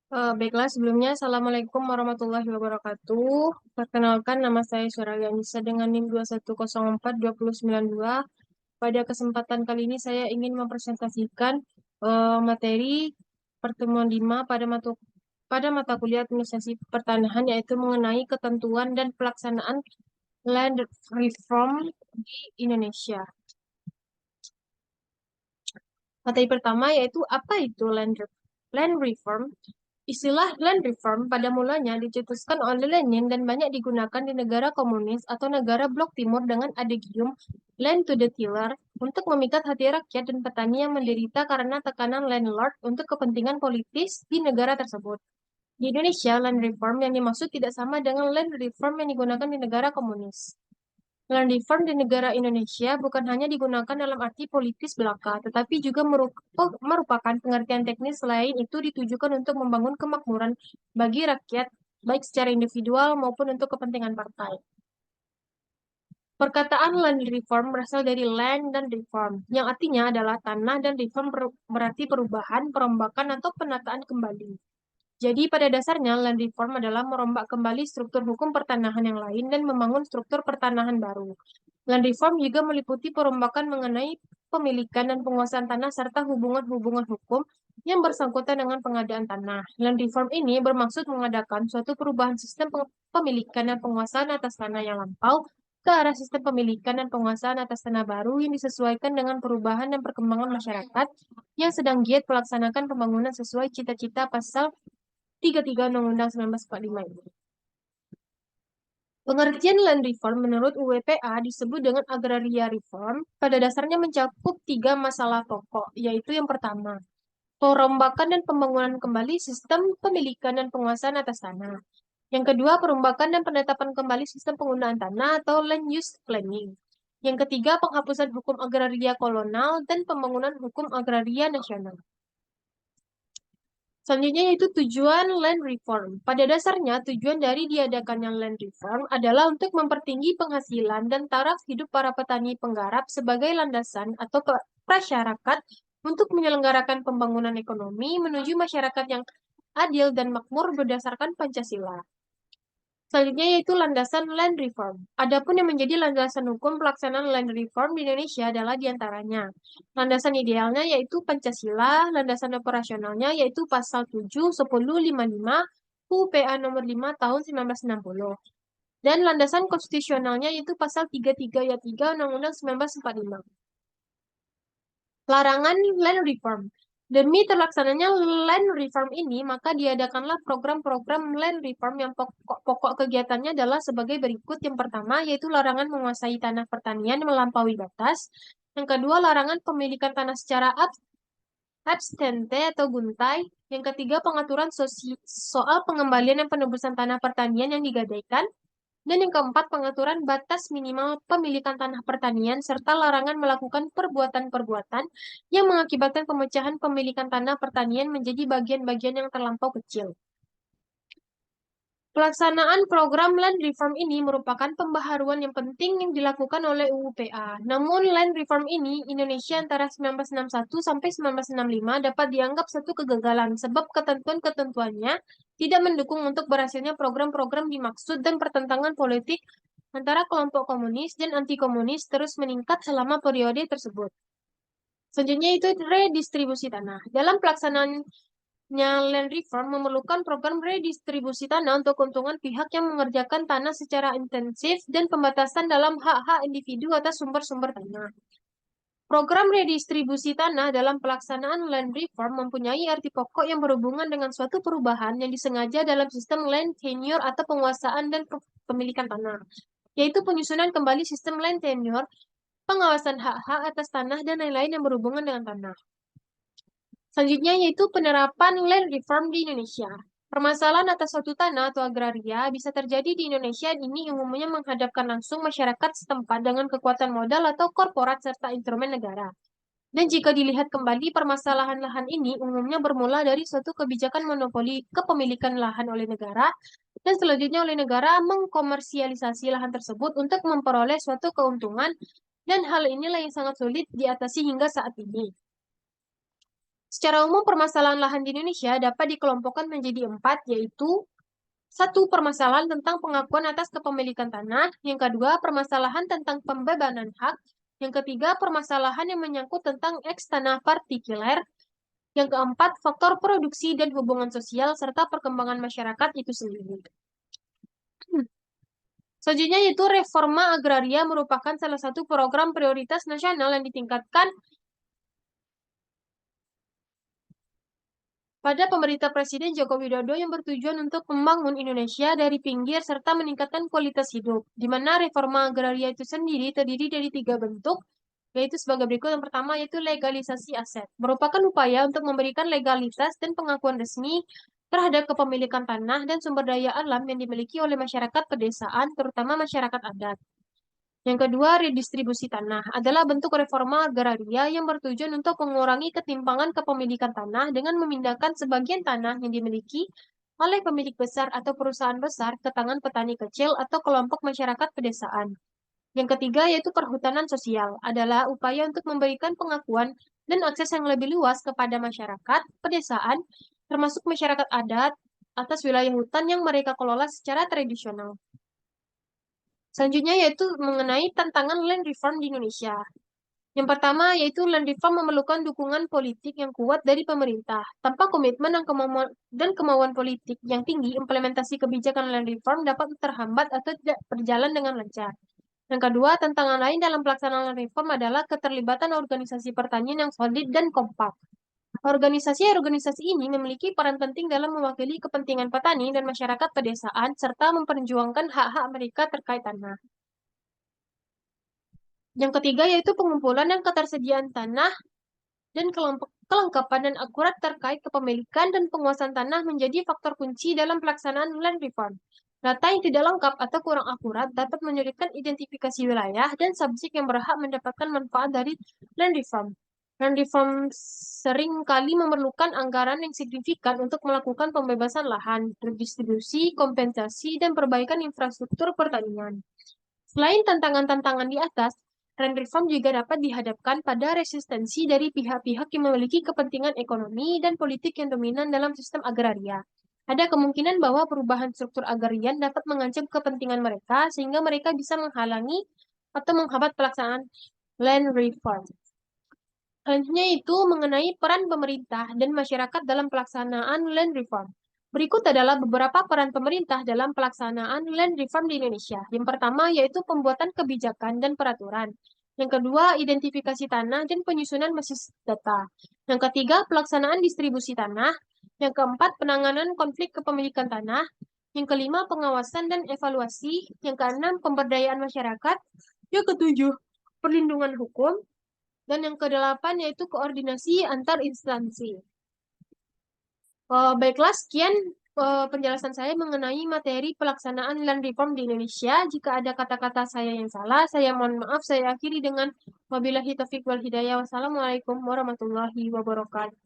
Baiklah, sebelumnya Assalamualaikum warahmatullahi wabarakatuh. Perkenalkan, nama saya Syaraya Nisa dengan NIM 2104292. Pada kesempatan kali ini saya ingin mempresentasikan materi pertemuan 5 pada mata kuliah Administrasi Pertanahan, yaitu mengenai ketentuan dan pelaksanaan land reform di Indonesia. Materi pertama yaitu apa itu land reform. Istilah land reform pada mulanya dicetuskan oleh Lenin dan banyak digunakan di negara komunis atau negara blok timur dengan adagium land to the tiller untuk memikat hati rakyat dan petani yang menderita karena tekanan landlord untuk kepentingan politis di negara tersebut. Di Indonesia, land reform yang dimaksud tidak sama dengan land reform yang digunakan di negara komunis. Land reform di negara Indonesia bukan hanya digunakan dalam arti politis belaka, tetapi juga merupakan pengertian teknis lain itu ditujukan untuk membangun kemakmuran bagi rakyat, baik secara individual maupun untuk kepentingan partai. Perkataan land reform berasal dari land dan reform, yang artinya adalah tanah, dan reform berarti perubahan, perombakan, atau penataan kembali. Jadi pada dasarnya land reform adalah merombak kembali struktur hukum pertanahan yang lain dan membangun struktur pertanahan baru. Land reform juga meliputi perombakan mengenai pemilikan dan penguasaan tanah serta hubungan-hubungan hukum yang bersangkutan dengan pengadaan tanah. Land reform ini bermaksud mengadakan suatu perubahan sistem pemilikan dan penguasaan atas tanah yang lampau ke arah sistem pemilikan dan penguasaan atas tanah baru yang disesuaikan dengan perubahan dan perkembangan masyarakat yang sedang giat melaksanakan pembangunan sesuai cita-cita pasal 33 Undang-Undang 1945 ini. Pengertian land reform menurut UWPA disebut dengan agraria reform, pada dasarnya mencakup 3 masalah pokok, yaitu yang pertama, perombakan dan pembangunan kembali sistem pemilikan dan penguasaan atas tanah. Yang kedua, perombakan dan penetapan kembali sistem penggunaan tanah atau land use planning. Yang ketiga, penghapusan hukum agraria kolonial dan pembangunan hukum agraria nasional. Selanjutnya yaitu tujuan land reform. Pada dasarnya, tujuan dari diadakannya land reform adalah untuk mempertinggi penghasilan dan taraf hidup para petani penggarap sebagai landasan atau prasyarat untuk menyelenggarakan pembangunan ekonomi menuju masyarakat yang adil dan makmur berdasarkan Pancasila. Selanjutnya yaitu landasan land reform. Adapun yang menjadi landasan hukum pelaksanaan land reform di Indonesia adalah diantaranya. Landasan idealnya yaitu Pancasila, landasan operasionalnya yaitu pasal 7, 10, 55, UPA nomor 5 tahun 1960. Dan landasan konstitusionalnya yaitu pasal 33 ayat 3 Undang-Undang 1945. Larangan land reform. Demi terlaksananya land reform ini, maka diadakanlah program-program land reform yang pokok kegiatannya adalah sebagai berikut. Yang pertama, yaitu larangan menguasai tanah pertanian melampaui batas. Yang kedua, larangan pemilikan tanah secara abstente atau guntai. Yang ketiga, pengaturan soal pengembalian dan penebusan tanah pertanian yang digadaikan. Dan yang keempat, pengaturan batas minimal pemilikan tanah pertanian serta larangan melakukan perbuatan-perbuatan yang mengakibatkan pemecahan pemilikan tanah pertanian menjadi bagian-bagian yang terlampau kecil. Pelaksanaan program land reform ini merupakan pembaharuan yang penting yang dilakukan oleh UU-PA. Namun land reform ini Indonesia antara 1961 sampai 1965 dapat dianggap satu kegagalan sebab ketentuan-ketentuannya tidak mendukung untuk berhasilnya program-program dimaksud dan pertentangan politik antara kelompok komunis dan anti-komunis terus meningkat selama periode tersebut. Selanjutnya itu redistribusi tanah. Dalam pelaksanaan land reform memerlukan program redistribusi tanah untuk keuntungan pihak yang mengerjakan tanah secara intensif dan pembatasan dalam hak-hak individu atas sumber-sumber tanah. Program redistribusi tanah dalam pelaksanaan land reform mempunyai arti pokok yang berhubungan dengan suatu perubahan yang disengaja dalam sistem land tenure atau penguasaan dan pemilikan tanah, yaitu penyusunan kembali sistem land tenure, pengawasan hak-hak atas tanah, dan lain-lain yang berhubungan dengan tanah. Selanjutnya yaitu penerapan land reform di Indonesia. Permasalahan atas suatu tanah atau agraria bisa terjadi di Indonesia ini umumnya menghadapkan langsung masyarakat setempat dengan kekuatan modal atau korporat serta instrumen negara. Dan jika dilihat kembali, permasalahan lahan ini umumnya bermula dari suatu kebijakan monopoli kepemilikan lahan oleh negara, dan selanjutnya oleh negara mengkomersialisasi lahan tersebut untuk memperoleh suatu keuntungan, dan hal inilah yang sangat sulit diatasi hingga saat ini. Secara umum, permasalahan lahan di Indonesia dapat dikelompokkan menjadi 4, yaitu satu, permasalahan tentang pengakuan atas kepemilikan tanah. Yang kedua, permasalahan tentang pembebanan hak. Yang ketiga, permasalahan yang menyangkut tentang eks tanah partikuler. Yang keempat, faktor produksi dan hubungan sosial serta perkembangan masyarakat itu sendiri. Selanjutnya yaitu reforma agraria merupakan salah satu program prioritas nasional yang ditingkatkan pada pemerintah Presiden Joko Widodo yang bertujuan untuk membangun Indonesia dari pinggir serta meningkatkan kualitas hidup, di mana reforma agraria itu sendiri terdiri dari 3 bentuk, yaitu sebagai berikut. Yang pertama yaitu legalisasi aset, merupakan upaya untuk memberikan legalitas dan pengakuan resmi terhadap kepemilikan tanah dan sumber daya alam yang dimiliki oleh masyarakat pedesaan, terutama masyarakat adat. Yang kedua, redistribusi tanah adalah bentuk reforma agraria yang bertujuan untuk mengurangi ketimpangan kepemilikan tanah dengan memindahkan sebagian tanah yang dimiliki oleh pemilik besar atau perusahaan besar ke tangan petani kecil atau kelompok masyarakat pedesaan. Yang ketiga, yaitu perhutanan sosial, adalah upaya untuk memberikan pengakuan dan akses yang lebih luas kepada masyarakat pedesaan, termasuk masyarakat adat, atas wilayah hutan yang mereka kelola secara tradisional. Selanjutnya yaitu mengenai tantangan land reform di Indonesia. Yang pertama yaitu land reform memerlukan dukungan politik yang kuat dari pemerintah. Tanpa komitmen dan kemauan politik yang tinggi, implementasi kebijakan land reform dapat terhambat atau tidak berjalan dengan lancar. Yang kedua, tantangan lain dalam pelaksanaan land reform adalah keterlibatan organisasi pertanian yang solid dan kompak. Organisasi-organisasi ini memiliki peran penting dalam mewakili kepentingan petani dan masyarakat pedesaan serta memperjuangkan hak-hak mereka terkait tanah. Yang ketiga yaitu pengumpulan dan ketersediaan tanah dan kelengkapan dan akurat terkait kepemilikan dan penguasaan tanah menjadi faktor kunci dalam pelaksanaan land reform. Data yang tidak lengkap atau kurang akurat dapat menyulitkan identifikasi wilayah dan subjek yang berhak mendapatkan manfaat dari land reform. Land reform sering kali memerlukan anggaran yang signifikan untuk melakukan pembebasan lahan, redistribusi, kompensasi, dan perbaikan infrastruktur pertanian. Selain tantangan-tantangan di atas, land reform juga dapat dihadapkan pada resistensi dari pihak-pihak yang memiliki kepentingan ekonomi dan politik yang dominan dalam sistem agraria. Ada kemungkinan bahwa perubahan struktur agrarian dapat mengancam kepentingan mereka sehingga mereka bisa menghalangi atau menghambat pelaksanaan land reform. Selanjutnya itu mengenai peran pemerintah dan masyarakat dalam pelaksanaan land reform. Berikut adalah beberapa peran pemerintah dalam pelaksanaan land reform di Indonesia. Yang pertama yaitu pembuatan kebijakan dan peraturan. Yang kedua, identifikasi tanah dan penyusunan basis data. Yang ketiga, pelaksanaan distribusi tanah. Yang keempat, penanganan konflik kepemilikan tanah. Yang kelima, pengawasan dan evaluasi. Yang keenam, pemberdayaan masyarakat. Yang ketujuh, perlindungan hukum. Dan yang kedelapan yaitu koordinasi antar instansi. Baiklah, sekian penjelasan saya mengenai materi pelaksanaan land reform di Indonesia. Jika ada kata-kata saya yang salah, saya mohon maaf. Saya akhiri dengan wabillahi taufiq wal hidayah. Wassalamualaikum warahmatullahi wabarakatuh.